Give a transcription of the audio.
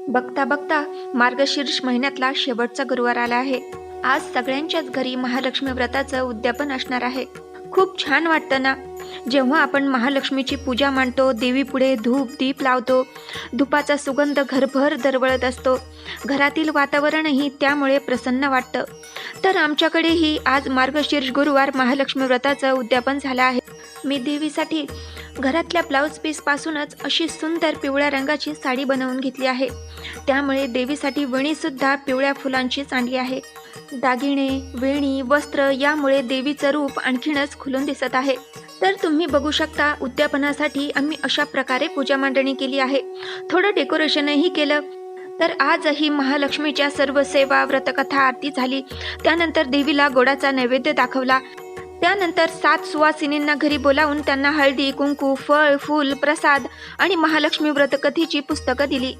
बघता बघता मार्गशीर्ष महिन्यातला शेवटचा गुरुवार आला आहे. आज सगळ्यांच्याच घरी महालक्ष्मी व्रताचं उद्यापन असणार आहे. खूप छान वाटतं ना, जेव्हा आपण महालक्ष्मीची पूजा मांडतो, देवीपुढे धूप दीप लावतो, धुपाचा सुगंध घरभर दरवळत असतो. घरातील वातावरणही त्यामुळे प्रसन्न वाटतं. तर आमच्याकडेही आज मार्गशीर्ष गुरुवार महालक्ष्मी व्रताचं उद्यापन झालं आहे. मी देवीसाठी घरातल्या ब्लाऊज पीसपासूनच अशी सुंदर पिवळ्या रंगाची साडी बनवून घेतली आहे. त्यामुळे देवीसाठी वेणीसुद्धा पिवळ्या फुलांचीच आणली आहे. दागिने, वेणी, वस्त्र यामुळे देवीचं रूप आणखीनच खुलून दिसत आहे. तर तुम्ही बघू शकता, उद्यापनासाठी आम्ही अशा प्रकारे पूजा मांडणी केली आहे. थोडं डेकोरेशनही केलं. तर आजही महालक्ष्मीच्या सर्व सेवा, व्रतकथा, आरती झाली. त्यानंतर देवीला गोडाचा नैवेद्य दाखवला. त्यानंतर 7 सुवासिनींना घरी बोलावून त्यांना हळदी, कुंकू, फळ, फूल, प्रसाद आणि महालक्ष्मी व्रतकथेची पुस्तकं दिली.